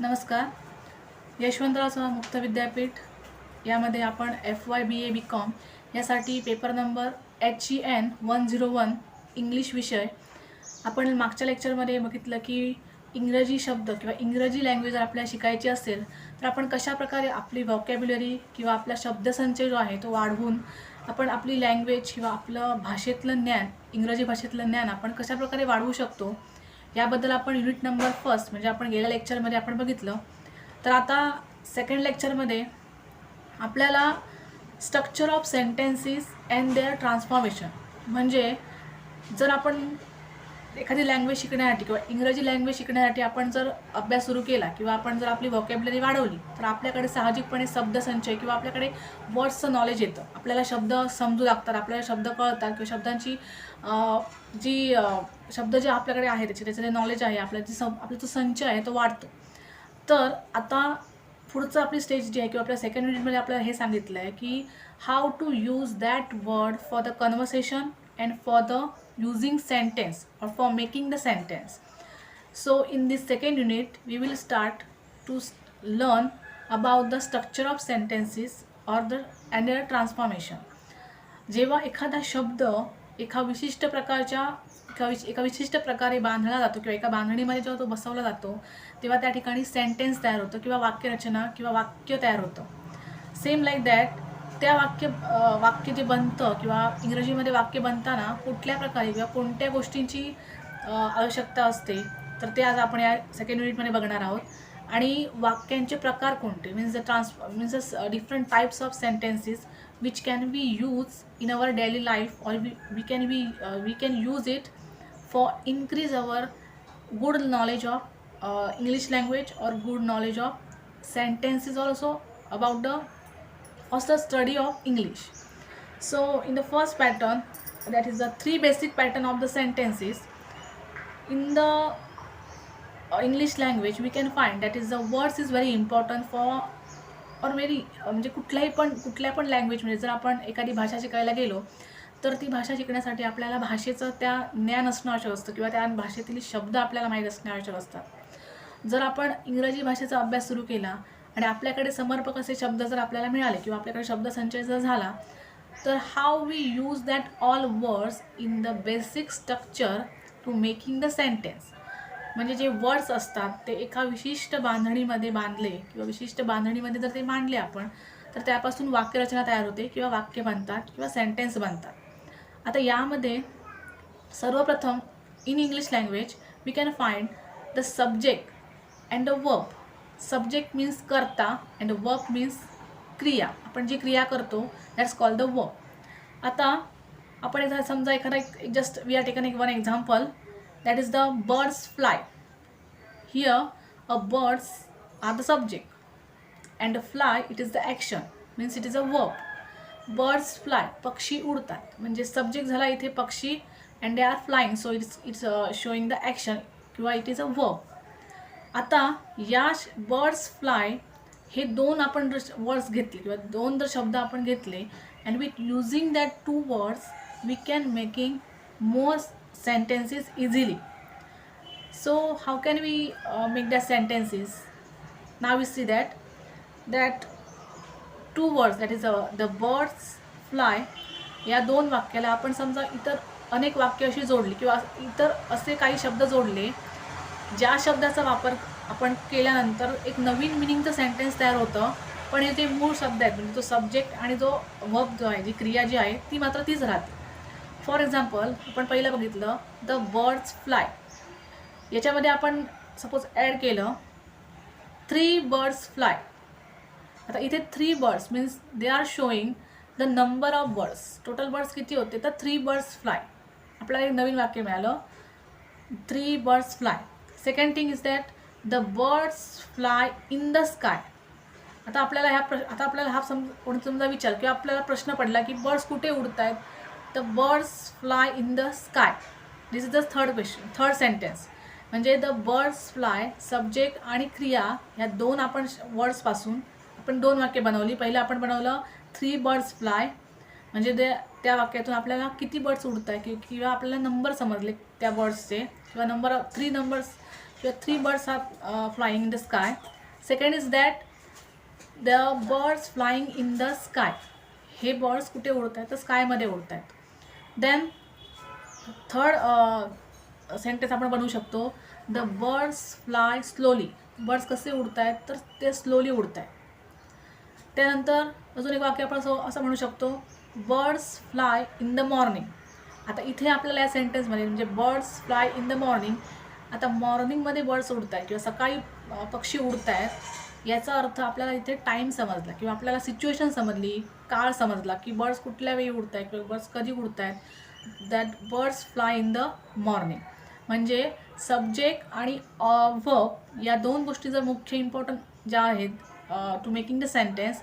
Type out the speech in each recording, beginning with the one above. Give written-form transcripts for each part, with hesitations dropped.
नमस्कार. यशवंतराव चव्हाण मुक्त विद्यापीठ यामध्ये आपण FY BA BCom यासाठी पेपर नंबर HEN 101 इंग्लिश विषय आपण मागच्या लेक्चरमध्ये बघितलं की इंग्रजी शब्द किंवा इंग्रजी लँग्वेज आपल्याला शिकायची असेल तर आपण कशा प्रकारे आपली व्हॉकॅब्युलरी किंवा आपला शब्दसंचय जो आहे तो वाढवून आपण आपली लँग्वेज किंवा आपलं भाषेतलं ज्ञान, इंग्रजी भाषेतलं ज्ञान आपण कशा प्रकारे वाढवू शकतो याबद्दल आपण युनिट नंबर फर्स्ट म्हणजे आपण गेल्या लेक्चरमध्ये आपण बघितलं. तर आता सेकंड लेक्चरमध्ये आपल्याला structure of sentences and their transformation म्हणजे जर आपण एखादी लँग्वेज शिकण्यासाठी किंवा इंग्रजी लँग्वेज शिकण्यासाठी आपण जर अभ्यास सुरू केला किंवा आपण जर आपली व्हॉकॅब्युलरी वाढवली तर आपल्याकडे साहजिकपणे शब्दसंचय किंवा आपल्याकडे वर्ड्सचं नॉलेज येतं. आपल्याला शब्द समजू लागतात, आपल्याला शब्द कळतात किंवा शब्दांची जी शब्द जे आपल्याकडे आहे त्याचे जे नॉलेज आहे आपला जो संचय आहे तो वाढतो. तर आता पुढचं आपली स्टेज जी आहे किंवा आपल्या सेकंड युनिटमध्ये आपल्याला हे सांगितलं आहे की how to use that word for the conversation and for the using sentence or for making the sentence. So in this second unit we will start to learn about the structure of sentences or and their transformation. जेव्हा एखादा शब्द एका विशिष्ट प्रकारे बांधला जातो किंवा एका बांधणीमध्ये जेव्हा तो बसवला जातो तेव्हा त्या ठिकाणी सेंटेन्स तयार होतं किंवा वाक्यरचना किंवा वाक्य तयार होतं. सेम लाईक दॅट त्या वाक्य जे बनतं किंवा इंग्रजीमध्ये वाक्य बनताना कुठल्या प्रकारे किंवा कोणत्या गोष्टींची आवश्यकता असते तर ते आज आपण या सेकंड युनिटमध्ये बघणार आहोत. आणि वाक्यांचे प्रकार कोणते means different types of sentences which can be use in our daily life और we can use it for increase our good knowledge of English language और good knowledge of sentences also about the first study of English. So in the first pattern, that is the three basic pattern of the sentences in the English language we can find that is the words is very important for or very म्हणजे कुठल्या पण लँग्वेजमध्ये जर आपण एखादी भाषा शिकायला गेलो तर ती भाषा शिकण्यासाठी आपल्याला भाषेचं त्या ज्ञान असणं आवश्यक असतं किंवा त्या भाषेतील शब्द आपल्याला माहीत असणे आवश्यक असतात. जर आपण इंग्रजी भाषेचा अभ्यास सुरू केला आणि आपल्याकडे समर्पक असे शब्द जर आपल्याला मिळाले किंवा आपल्याकडे शब्दसंचय जर झाला तर how we use that all words in the basic structure to making the sentence. म्हणजे जे वर्ड्स असतात ते एका विशिष्ट बांधणीमध्ये बांधले किंवा विशिष्ट बांधणीमध्ये जर ते मांडले आपण तर त्यापासून वाक्यरचना तयार होते किंवा वाक्य बनतात किंवा सेंटेन्स बनतात. आता यामध्ये सर्वप्रथम in English language we can find the subject and the verb. Subject means कर्ता अँड वर्ब मीन्स क्रिया. आपण जी क्रिया करतो दॅट्स कॉल्ड द वर्ब. आता आपण समजा एखादा just we are taken one example that is the birds fly. Here a birds are the subject and fly it is the action means it is a verb. Birds fly पक्षी उडतात म्हणजे subject झाला इथे पक्षी and they are flying so it's showing the action किंवा it is a verb. आता या birds fly हे दोन आपण वर्ड्स घेतले किंवा दोन जर शब्द आपण घेतले and with using that two words we can making more sentences easily. So how can we make that sentences? Now we see that two words that is the birds fly या दोन वाक्याला आपण समजा इतर अनेक वाक्य अशी जोडली किंवा इतर असे काही शब्द जोडले ज्या शब्दाचा वापर आपण केल्यानंतर एक नवीन मिनिंगचं सेंटेन्स तयार होतं. पण हे जे मूळ शब्द आहेत म्हणजे तो सब्जेक्ट आणि जो वर्ब जो आहे जी क्रिया जी आहे ती मात्र तीच राहते. फॉर एक्झाम्पल आपण पहिलं बघितलं द बर्ड्स फ्लाय. याच्यामध्ये आपण सपोज ॲड केलं 3 बर्ड्स फ्लाय. आता इथे 3 birds means they are showing the number of birds. Total birds किती होते तर 3 बर्ड्स फ्लाय. आपल्याला एक नवीन वाक्य मिळालं 3 birds fly. Second thing is that the birds fly in the sky. आता आपल्याला हा समजा विचार किंवा आपल्याला प्रश्न पडला की बर्ड्स कुठे उडत आहेत. The birds fly in the sky. This is the third sentence. म्हणजे द बर्ड्स फ्लाय सब्जेक्ट आणि क्रिया ह्या दोन आपण वर्ड्सपासून आपण दोन वाक्य बनवली. पहिलं आपण बनवलं 3 बर्ड्स फ्लाय म्हणजे त्या वाक्यातून आपल्याला किती बर्ड्स उडत आहे किंवा आपल्याला नंबर समजले त्या बर्ड्सचे किंवा 3 नंबर्स किंवा 3 birds are flying in the sky. Second is that the birds flying in the sky. हे बर्ड्स कुठे उडत आहेत तर स्कायमध्ये उडत आहेत. देन थर्ड सेंटेन्स आपण बनवू शकतो, the birds fly slowly. Birds कसे उडत आहेत तर ते स्लोली उडत आहेत. त्यानंतर अजून एक वाक्य आपण असं म्हणू शकतो, birds fly in the morning. आता इथे आपल्याला या सेंटेन्समध्ये म्हणजे birds fly in the morning, आता मॉर्निंगमध्ये बर्ड्स उडत आहेत किंवा सकाळी पक्षी उडत आहेत, याचा अर्थ आपल्याला इथे टाईम समजला किंवा आपल्याला सिच्युएशन समजली, काळ समजला की बर्ड्स कुठल्या वेळी उडत आहेत किंवा बर्ड्स कधी उडत आहेत. That birds fly in the morning. म्हणजे सब्जेक्ट आणि वर्ब या दोन गोष्टी जर मुख्य इम्पॉर्टंट ज्या आहेत टू मेकिंग द सेंटेन्स,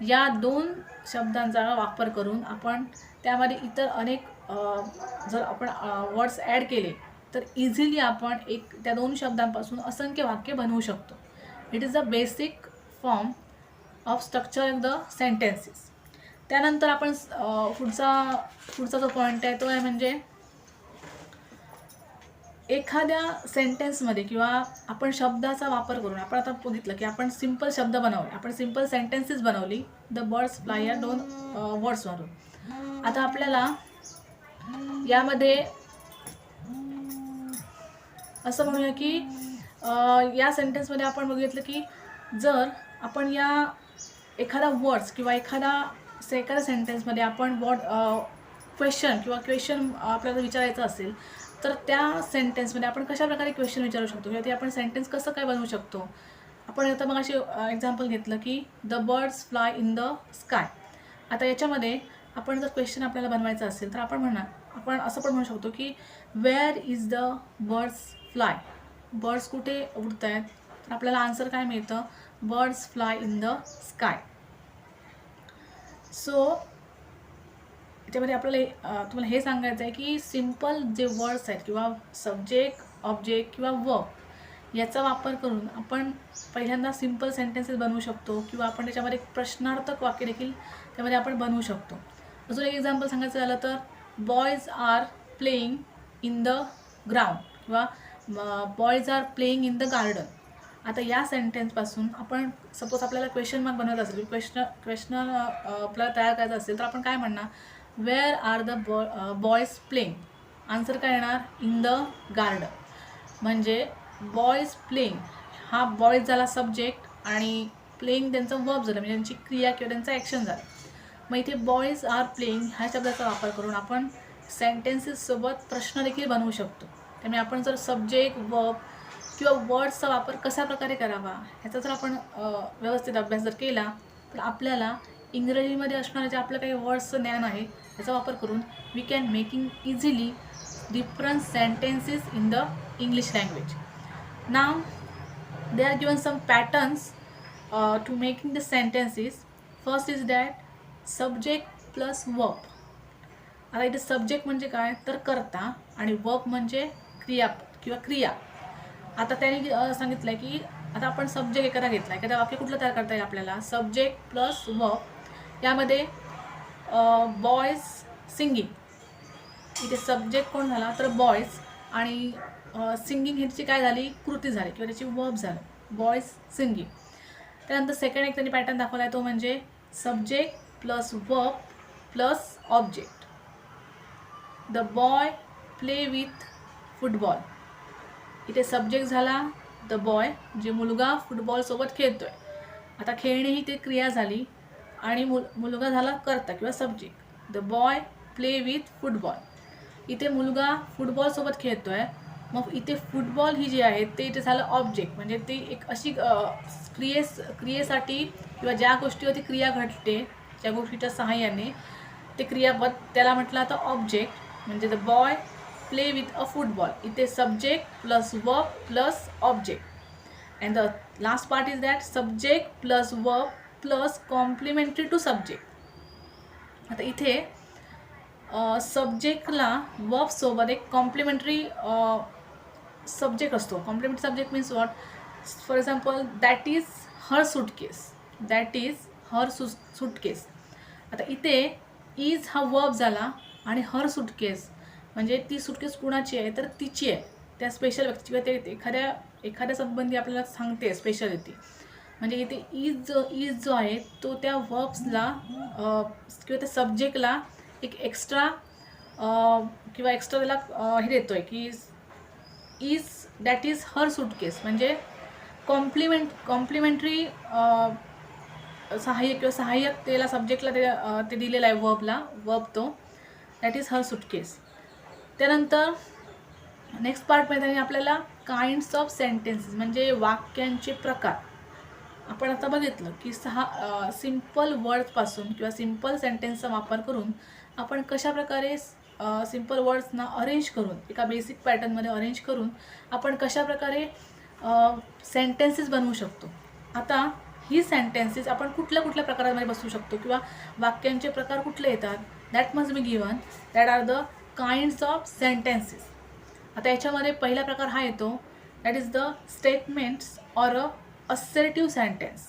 या दोन शब्दांचा वापर करून आपण त्यामध्ये इतर अनेक जर आपण वर्ड्स ॲड केले तर इझिली आपण त्या दोन शब्दांपासून असंख्य वाक्य बनवू शकतो. It is the basic form of structure in the sentences. त्यानंतर आपण पुढचा जो पॉईंट आहे तो आहे म्हणजे एखाद्या सेंटेन्समध्ये किंवा आपण शब्दाचा वापर करून, आपण आता बघितलं की आपण सिंपल शब्द बनवले, आपण सिंपल सेंटेन्सेस बनवली द बर्ड्स फ्लाय या दोन वर्ड्सवरून. आता आपल्याला यामध्ये असं म्हणूया की या सेंटेन्समध्ये आपण बघितलं की जर आपण या एखादा वर्ड्स किंवा एखाद्या सेंटेन्समध्ये आपण क्वेश्चन आपल्याला विचारायचं असेल तर त्या सेंटेन्समध्ये आपण कशा प्रकारे क्वेश्चन विचारू शकतो किंवा ते आपण सेंटेन्स कसं काय बनवू शकतो. आपण आता मग अशी एक्झाम्पल घेतलं की the birds fly in the sky. आता याच्यामध्ये आपण जर क्वेश्चन आपल्याला बनवायचं असेल तर आपण असं पण म्हणू शकतो की where is the birds fly. Birds कुठे उडत आहेत तर आपल्याला आन्सर काय मिळतं, birds fly in the sky. So त्याच्यामध्ये आपल्याला तुम्हाला हे सांगायचं आहे की सिम्पल जे वर्ड्स आहेत किंवा सब्जेक्ट, ऑब्जेक्ट किंवा वर्ब याचा वापर करून आपण पहिल्यांदा सिम्पल सेंटेन्सेस बनवू शकतो किंवा आपण त्याच्यामध्ये एक प्रश्नार्थक वाक्य देखील त्यामध्ये आपण बनवू शकतो. अजून एक एक्झाम्पल सांगायचं झालं तर boys are playing in the ground किंवा boys are playing in the garden. आता या सेंटेन्सपासून आपण सपोज आपल्याला क्वेश्चन मार्क बनवायचं असेल, क्वेश्चन आपल्याला तयार करायचं असेल तर आपण काय म्हणणार, where are the boys playing. Answer काय येणार, इन द गार्डन. म्हणजे बॉयज प्लेइंग हा बॉयज झाला सब्जेक्ट आणि प्लेइंग त्यांचं वर्ब झालं म्हणजे त्यांची क्रिया किंवा त्यांचं ॲक्शन झालं. मग इथे बॉयज आर प्लेइंग ह्या शब्दाचा वापर करून आपण सेंटेन्सेससोबत प्रश्न देखील बनवू शकतो. त्यामुळे आपण जर सब्जेक्ट, वर्ब किंवा वर्ड्सचा वापर कशा प्रकारे करावा ह्याचा जर आपण व्यवस्थित अभ्यास जर केला तर आपल्याला इंग्रजीमध्ये असणारे जे आपलं काही वर्ड्सचं ज्ञान आहे याचा वापर करून we can making easily different sentences in the English language. नाव they are given some patterns to making the sentences. First is that subject plus verb. आता इथे सब्जेक्ट म्हणजे काय तर कर्ता आणि वर्ब म्हणजे क्रिया. आता त्यांनी सांगितलं आहे की आता आपण सब्जेक्ट एखादा घेतला, एखादा वाक्य कुठलं तयार करता येईल आपल्याला, सब्जेक्ट प्लस वर्ब. यामध्ये बॉयज सिंगिंग, इथे सब्जेक्ट कोण झाला तर बॉयज आणि सिंगिंग ह्याची काय झाली कृती झाली किंवा त्याची वर्ब झालं, बॉयज सिंगिंग. त्यानंतर सेकंड एक त्यांनी पॅटर्न दाखवला आहे तो म्हणजे subject plus verb plus object. The boy play with football. इथे सब्जेक्ट झाला द बॉय, जे मुलगा फुटबॉलसोबत खेळतो आहे. आता खेळणे ही ते क्रिया झाली आणि मुलगा झाला कर्ता किंवा subject. The boy play with football. इथे मुलगा फुटबॉलसोबत खेळतो आहे, मग इथे फुटबॉल ही जी आहे ते इथे झालं ऑब्जेक्ट. म्हणजे ती एक अशी क्रियेसाठी किंवा ज्या गोष्टीवरती क्रिया घडते ज्या गोष्टीच्या सहाय्याने ते क्रियापद त्याला म्हटलं आता ऑब्जेक्ट. म्हणजे the boy play with a football. इथे subject plus verb plus object. And the last part is that subject plus verb plus complimentary to subject. आता इथे सब्जेक्टला वर्बसोबत एक कॉम्प्लिमेंटरी सब्जेक्ट असतो. Complimentary subject means what, for example that is her suitcase. That is her suitcase. आता इथे is हा verb झाला आणि हर सूटकेस म्हणजे ती सूटकेस कुणाची आहे तर तिची आहे. त्या स्पेशल व्यक्ती किंवा ते एखाद्या संबंधी आपल्याला सांगते स्पेशालिटी. म्हणजे इथे इज जो आहे तो त्या वर्ब्सला किंवा त्या सब्जेक्टला एक एक्स्ट्रा किंवा एक्स्ट्रा त्याला हे देतोय की is that is her suitcase. म्हणजे कॉम्प्लिमेंटरी सहाय्यक किंवा सहाय्यकतेला सब्जेक्टला ते दिलेलं आहे वर्ब तो दॅट इज हर सूटकेस. त्यानंतर नेक्स्ट पार्टमध्ये त्यांनी आपल्याला काइंड्स ऑफ सेंटेन्सेस म्हणजे वाक्यांचे प्रकार आपण आता बघितलं की 6 सिम्पल वर्ड्सपासून किंवा सिम्पल सेंटेन्सचा वापर करून आपण कशाप्रकारे सिम्पल वर्ड्सना अरेंज करून एका बेसिक पॅटर्नमध्ये अरेंज करून आपण कशाप्रकारे सेंटेन्सेस बनवू शकतो. आता ही सेंटेन्सेस आपण कुठल्या प्रकारामध्ये बसवू शकतो किंवा वाक्यांचे प्रकार कुठले येतात that must be given. That are the kinds of sentences. आता याच्यामध्ये पहिला प्रकार हा येतो that is the statements or a assertive sentence.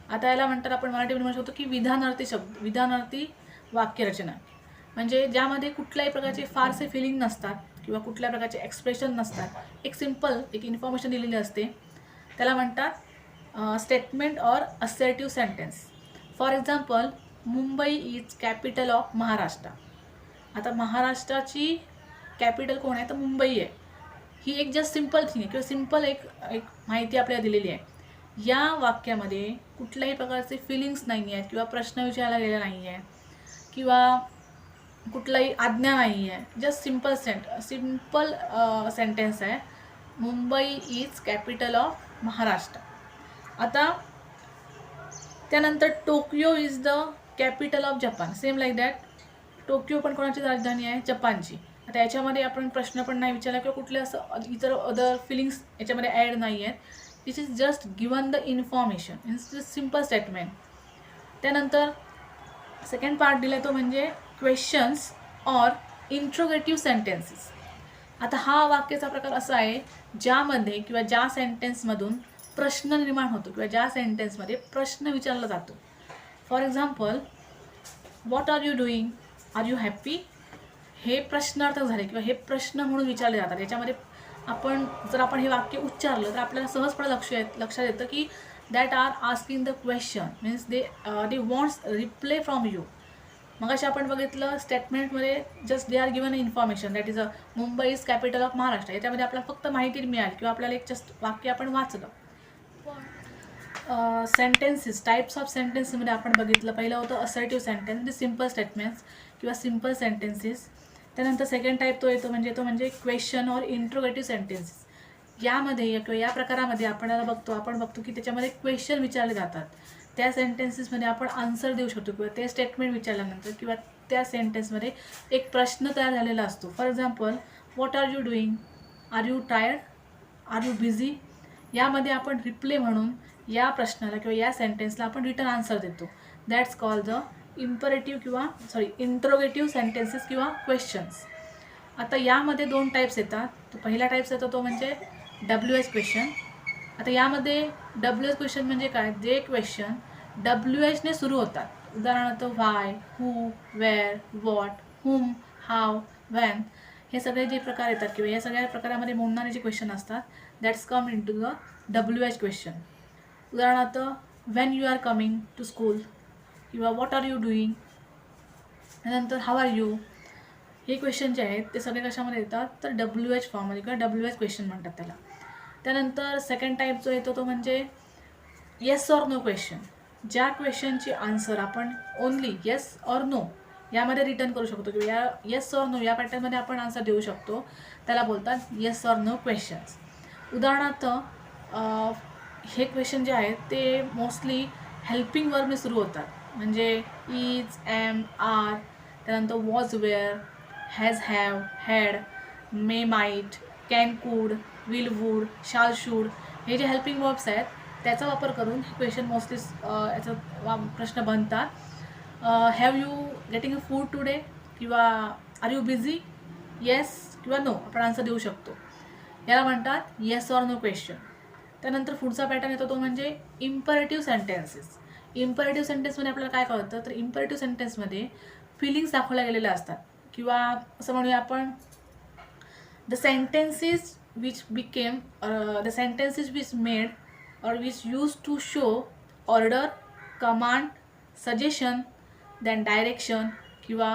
आता याला म्हणतात आपण मराठीमध्ये म्हणू शकतो की विधानार्थी वाक्यरचना. म्हणजे ज्यामध्ये कुठल्याही प्रकारचे फारसे फिलिंग नसतात किंवा कुठल्या प्रकारचे एक्सप्रेशन नसतात, एक सिम्पल इन्फॉर्मेशन दिलेली असते, त्याला म्हणतात statement or assertive sentence. For example, Mumbai is capital of Maharashtra. आता महाराष्ट्राची कॅपिटल कोण आहे तर मुंबई आहे. ही एक जस्ट सिम्पल थिंग आहे किंवा सिम्पल एक माहिती आपल्याला दिलेली आहे. या वाक्यामध्ये कुठल्याही प्रकारचे फिलिंग्स नाही आहेत किंवा प्रश्न विचारला गेला नाही आहे किंवा कुठलाही आज्ञा नाही आहे. जस्ट सिम्पल सेंटेन्स आहे, Mumbai is capital of Maharashtra. आता त्यानंतर Tokyo is the capital of Japan. Same like that, Tokyo पण कोणाची राजधानी आहे जपानची. आता याच्यामध्ये आपण प्रश्न पण नाही विचारला किंवा कुठले असं इतर अदर फिलिंग्स याच्यामध्ये ॲड नाही आहेत. This is just given the information in simple statement. त्यानंतर सेकंड पार्ट दिला तो म्हणजे क्वेश्चन्स ऑर इंट्रोगेटिव्ह सेंटेन्सेस. आता हा वाक्याचा प्रकार असा आहे ज्यामध्ये किंवा ज्या सेंटेन्समधून प्रश्न निर्माण होतो किंवा ज्या सेंटेन्समध्ये प्रश्न विचारला जातो. For example, what are you doing, are you happy. हे प्रश्नार्थक झाले किंवा हे प्रश्न म्हणून विचारले जातात. याच्यामध्ये जर आपण हे वाक्य उच्चारलं तर आपल्याला सहजपणे लक्षात येतं की that are asking the question means they wants reply from you. मग अशा आपण बघितलं स्टेटमेंटमध्ये just they are given information that is Mumbai is capital of Maharashtra. याच्यामध्ये आपल्याला फक्त माहिती मिळाली किंवा आपल्याला एक जस्ट वाक्य आपण वाचलं. सेंटेन्सेस टाईप्स ऑफ सेंटेन्समध्ये आपण बघितलं पहिलं होतं असर्टिव्ह सेंटेन्स म्हणजे सिम्पल स्टेटमेंट्स किंवा सिम्पल सेंटेन्सेस. त्यानंतर सेकंड टाईप तो म्हणजे क्वेश्चन ऑर इंट्रोगेटिव्ह सेंटेन्सेस. यामध्ये किंवा या प्रकारामध्ये आपण बघतो की त्याच्यामध्ये क्वेश्चन विचारले जातात. त्या सेंटेन्सेसमध्ये आपण आन्सर देऊ शकतो किंवा ते स्टेटमेंट विचारल्यानंतर किंवा त्या सेंटेन्समध्ये एक प्रश्न तयार झालेला असतो. For example, what are you doing, are you tired, are you busy. यामध्ये आपण रिप्ले म्हणून या प्रश्नाला किंवा या सेंटेन्सला आपण रिटर्न आन्सर देतो. That's call the interrogative sentences किंवा क्वेश्चन्स. आता यामध्ये 2 टाईप्स येतात. तो पहिला टाईप्स येतो तो म्हणजे WH क्वेश्चन. आता यामध्ये WH क्वेश्चन म्हणजे काय, जे क्वेश्चन WHने सुरू होतात. उदाहरणार्थ why, who, where, what, whom, how, when. हे सगळे जे प्रकार येतात किंवा या सगळ्या प्रकारामध्ये मोडणारे जे क्वेश्चन असतात that's come in to the WH question. उदाहरणार्थ when you are coming to school किंवा व्हॉट आर यू डुईंग. त्यानंतर हाव आर यू. हे क्वेश्चन जे आहेत ते सगळे कशामध्ये येतात तर WH फॉर्ममध्ये किंवा WH क्वेश्चन म्हणतात त्याला. त्यानंतर सेकंड टाईप जो येतो तो म्हणजे येस ऑर नो क्वेश्चन. ज्या क्वेश्चनची आन्सर आपण ओनली येस ऑर नो यामध्ये रिटर्न करू शकतो किंवा या येस ऑर नो या पॅटर्नमध्ये आपण आन्सर देऊ शकतो, त्याला बोलतात येस ऑर नो क्वेश्चन्स. उदाहरणार्थ हे क्वेश्चन जे आहेत ते मोस्टली हेल्पिंग वर्बने सुरू होतात. म्हणजे इज, एम, आर, त्यानंतर was, were, has, have, had, may, might, can, could, will, would, shall, should. हे जे हेल्पिंग वर्ब्स आहेत त्याचा वापर करून हे क्वेश्चन मोस्टली याचा प्रश्न बनतात. Have you getting a food today किंवा आर यू बिझी, येस किंवा नो आपण आन्सर देऊ शकतो. याला म्हणतात येस ऑर नो क्वेश्चन. त्यानंतर पुढचा पॅटर्न येतो तो म्हणजे इम्परेटिव्ह सेंटेन्सेस. इम्परेटिव्ह सेंटेन्समध्ये आपल्याला काय कळतं तर इम्परेटिव्ह सेंटेन्समध्ये फिलिंग्स दाखवल्या गेलेल्या असतात किंवा असं म्हणूया आपण The sentences which became the sentences which made or which used to show order, command, suggestion, then direction किंवा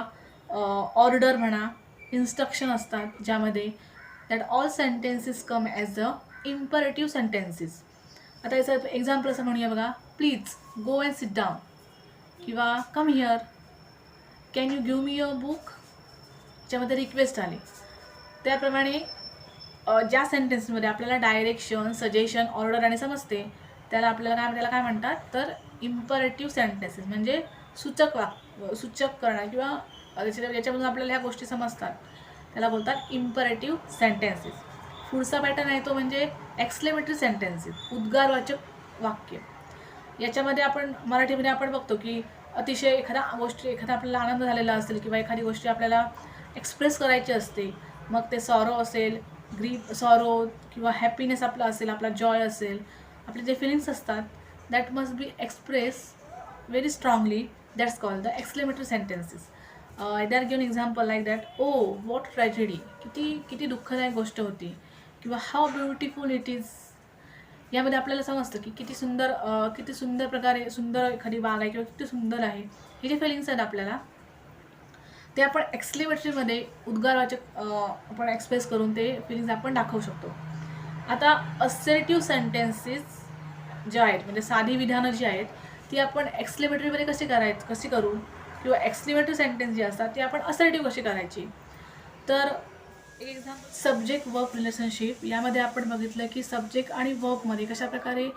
ऑर्डर म्हणा, इन्स्ट्रक्शन असतात ज्यामध्ये that all sentences come as the imperative sentences. आता याचं एक्झाम्पल असं म्हणूया बघा, please go and sit down किंवा come here, can you give me your book, ज्यामध्ये रिक्वेस्ट आली. त्याप्रमाणे ज्या सेंटेन्समध्ये आपल्याला डायरेक्शन, सजेशन, ऑर्डर आणि समजते त्याला काय म्हणतात तर इम्परेटिव्ह सेंटेन्सेस, म्हणजे सूचक करणार किंवा याच्यामधून आपल्याला ह्या गोष्टी समजतात त्याला बोलतात इम्परेटिव्ह सेंटेन्सेस. पुढचा पॅटर्न आहे तो म्हणजे एक्सक्लेमेटरी सेंटेन्सेस, उद्गारवाचक वाक्य. याच्यामध्ये आपण मराठीमध्ये आपण बघतो की अतिशय एखादा आपल्याला आनंद झालेला असेल किंवा एखादी गोष्टी आपल्याला एक्सप्रेस करायची असते, मग ते सॉरो असेल, सॉरो किंवा हॅपीनेस आपला असेल, आपला जॉय असेल, आपले जे फिलिंग्स असतात that must be express very strongly, that's called the exclamatory sentences. They are given example like that, oh what tragedy, किती दुःखदायक गोष्ट होती, किंवा हाऊ ब्युटिफुल इट इज. यामध्ये आपल्याला समजतं की किती सुंदर प्रकारे सुंदर एखादी बाग आहे किंवा किती सुंदर आहे. हे जे फिलिंग्स आहेत आपल्याला ते आपण एक्सक्लेमेटरीमध्ये उद्गारवाचक आपण एक्सप्रेस करून ते फिलिंग्स आपण दाखवू शकतो. आता असर्टिव्ह सेंटेन्सेस जे आहेत म्हणजे साधी विधानं जी आहेत ती आपण एक्सक्लेमेटरीमध्ये कशी करू, किंवा एक्सक्लेमेटरी सेंटेन्स जी असतात ती आपण असर्टिव्ह कशी करायची. तर एक एक्झाम्पल, सब्जेक्ट वर्ब रिलेशनशिप. यामध्ये आपण बघितलं की सब्जेक्ट आणि वर्बमध्ये कशाप्रकारे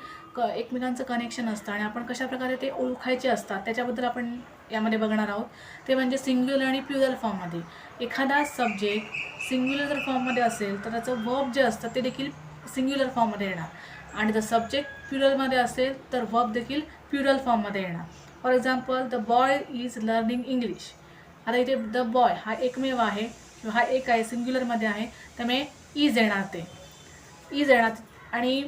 एकमेकांचं कनेक्शन असतं आणि आपण कशाप्रकारे ते ओळखायचे असतात त्याच्याबद्दल आपण यामध्ये बघणार आहोत. ते म्हणजे सिंग्युलर आणि प्लुरल फॉर्ममध्ये. एखादा सब्जेक्ट सिंग्युलर जर फॉर्ममध्ये असेल तर त्याचं वर्ब जे असतं ते देखील सिंग्युलर फॉर्ममध्ये येणार, आणि जर सब्जेक्ट प्लुरलमध्ये असेल तर वर्ब देखील प्लुरल फॉर्ममध्ये येणार. For example, the boy is learning English. आता इथे द बॉय हा एकमेव आहे किंवा हा एक आहे, सिंग्युलरमध्ये आहे, त्यामुळे इज येणार. आणि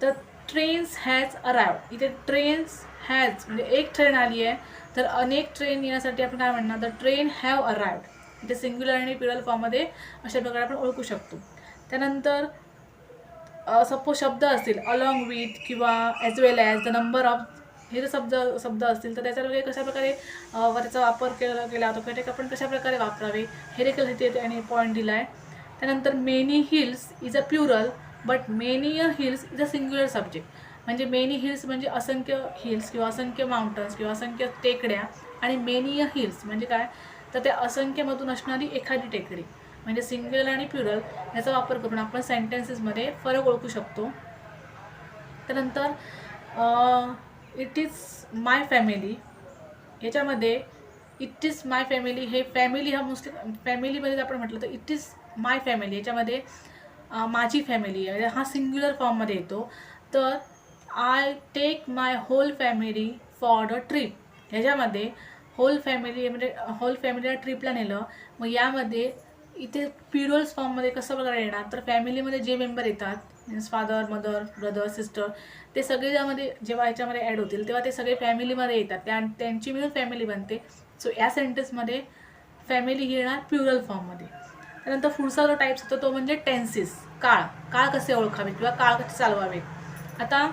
द ट्रेन्स हॅज अराइव्ड. इथे ट्रेन्स हॅज म्हणजे एक ट्रेन आली आहे, तर अनेक ट्रेन येण्यासाठी आपण काय म्हणणार, द ट्रेन हॅव अराइव्ड. इथे सिंग्युलर आणि प्लुरल फॉर्ममध्ये अशा प्रकारे आपण ओळखू शकतो. त्यानंतर सपोज शब्द असतील अलॉंग विथ किंवा as well as, the number of, हे जर शब्द असतील तर त्याच्यामध्ये कशाप्रकारे त्याचा वापर केला होता किंवा आपण कशाप्रकारे वापरावे हे देखील इथे त्याने पॉईंट दिला आहे. त्यानंतर many hills is a plural but many a hills is a singular subject. म्हणजे मेनी हिल्स म्हणजे असंख्य हिल्स किंवा असंख्य माउंटन्स किंवा असंख्य टेकड्या, आणि मेनी अ हिल्स म्हणजे काय तर त्या असंख्यमधून असणारी एखादी टेकडी. म्हणजे सिंग्युलर आणि प्लुरल याचा वापर करून आपण सेंटेन्सेसमध्ये फरक ओळखू शकतो. त्यानंतर इट इज माय फॅमिली. याच्यामध्ये इट इज माय फॅमिली, हे फॅमिली हा मोस्टली फॅमिलीमध्ये आपण म्हटलं तर इट इज माय फॅमिली, याच्यामध्ये माझी फॅमिली आहे हा सिंग्युलर फॉर्ममध्ये येतो. तर I take my whole family for the trip. ह्याच्यामध्ये होल फॅमिली म्हणजे होल फॅमिलीला ट्रिपला नेलं, मग यामध्ये इथे प्लुरल्स फॉर्ममध्ये कसं प्रकारे येणार तर फॅमिलीमध्ये जे मेंबर येतात means father, mother, brother, sister, ते सगळे ज्यामध्ये जेव्हा याच्यामध्ये ॲड होतील तेव्हा ते सगळे फॅमिलीमध्ये येतात, त्यांची मिळून फॅमिली बनते. सो या सेंटेन्समध्ये फॅमिली ही येणार प्लुरल फॉर्ममध्ये. त्यानंतर पुढचा जो टाईप्स होतो तो म्हणजे टेन्सेस, काळ कसे ओळखावे किंवा काळ कसे चालवावे. आता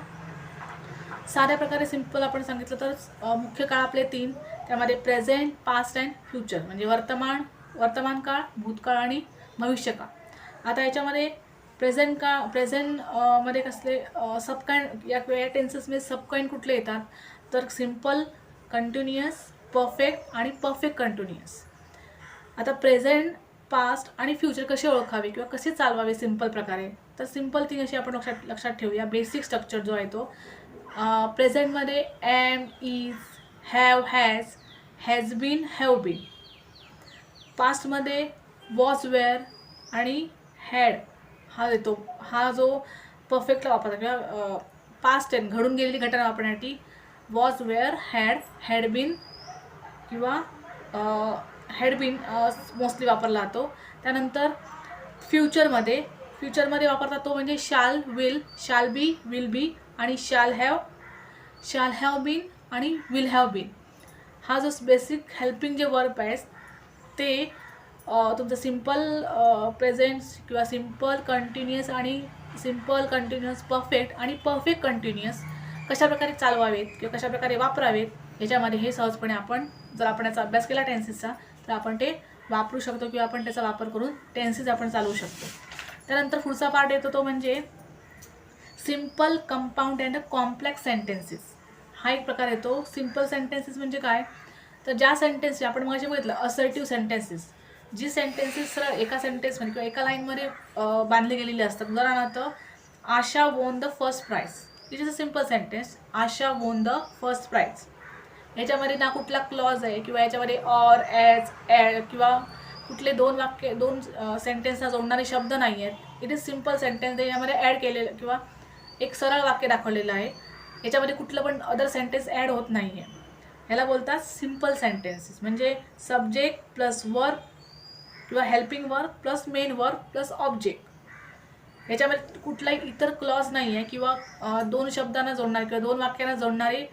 साध्या प्रकारे सिंपल आपण सांगितलं तर मुख्य काळ आपले 3, त्यामध्ये प्रेझेंट, पास्ट अँड फ्युचर म्हणजे वर्तमान काळ, भूतकाळ आणि भविष्यकाळ. आता याच्यामध्ये प्रेझेंटमध्ये कसले सबकाइंड या टेन्सेसमध्ये सबकाइंड कुठले येतात तर सिम्पल, कंटिन्युअस, परफेक्ट आणि परफेक्ट कंटिन्युअस. आता प्रेझेंट, पास्ट आणि फ्युचर कसे ओळखावे किंवा कसे चालवावे सिम्पल प्रकारे, तर सिम्पल थिंग अशी आपण लक्षात ठेवूया. बेसिक स्ट्रक्चर जो आहे तो प्रेझेंटमध्ये am, is, have, has been, have been. पास्टमध्ये वॉज, वेअर आणि हॅड हा येतो. हा जो परफेक्टला वापरतात किंवा पास्ट टेन घडून गेलेली घटना वापरण्यासाठी वॉज, वेअर, हॅड बीन किंवा हॅड बीन मोस्टली वापरला जातो. त्यानंतर फ्युचरमध्ये वापरतात तो म्हणजे शाल, will, shall be, will be आणि शाल हॅव बीन आणि विल हॅव बीन. हा जो बेसिक हेल्पिंग जे वर्ब आहेत ते तुमचं सिम्पल प्रेझेंट्स किंवा सिम्पल कंटिन्युअस आणि सिम्पल कंटिन्युअस परफेक्ट आणि परफेक्ट कंटिन्युअस कशाप्रकारे चालवावेत किंवा कशाप्रकारे वापरावेत ह्याच्यामध्ये हे सहजपणे आपण जर आपण याचा अभ्यास केला टेन्सेसचा तर आपण ते वापरू शकतो किंवा आपण त्याचा वापर करून टेन्सेस आपण चालवू शकतो. त्यानंतर पुढचा पार्ट येतो तो म्हणजे simple, compound and complex sentences. हा एक प्रकार येतो. सिम्पल सेंटेन्सेस म्हणजे काय, तर ज्या सेंटेन्स आपण मगाशी बघितलं असर्टिव्ह सेंटेन्सेस, जी सेंटेन्सेस सरळ एका सेंटेन्समध्ये किंवा एका लाईनमध्ये बांधली गेलेली असतात. उदाहरणार्थ Asha won the first prize. It is a simple sentence. Asha won the first price. याच्यामध्ये ना कुठला क्लॉज आहे किंवा याच्यामध्ये ऑर, ॲज, ॲड किंवा कुठले दोन सेंटेन्सला जोडणारे शब्द नाही आहेत. It is simple sentence. याच्यामध्ये ॲड केलेलं किंवा एक सरळ वाक्य दाखवलेलं आहे. याच्यामध्ये कुठलं पण अदर सेंटेन्स ॲड होत नाही आहे. ह्याला बोलतात सिम्पल सेंटेन्सेस. म्हणजे सब्जेक्ट प्लस वर्ब किंवा helping verb plus main verb plus object. याच्यामध्ये कुठलाही इतर क्लॉज नाही आहे किंवा दोन शब्दांना जोडणारे किंवा दोन वाक्यांना जोडणारे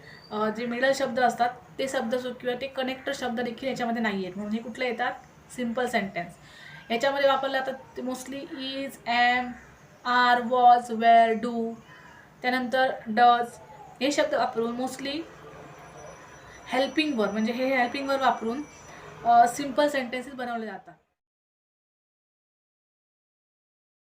जे मिडल शब्द असतात ते शब्द किंवा ते कनेक्टर शब्द देखील याच्यामध्ये नाही आहेत. म्हणून हे कुठले येतात, सिम्पल सेंटेन्स. याच्यामध्ये वापरले जातात mostly is, am, are, was, were, do, त्यानंतर डज हे शब्द वापरून मोस्टली हेल्पिंग वर्ब म्हणजे हे हेल्पिंग वर्ब वापरून सिम्पल सेंटेन्सेस बनवले जातात.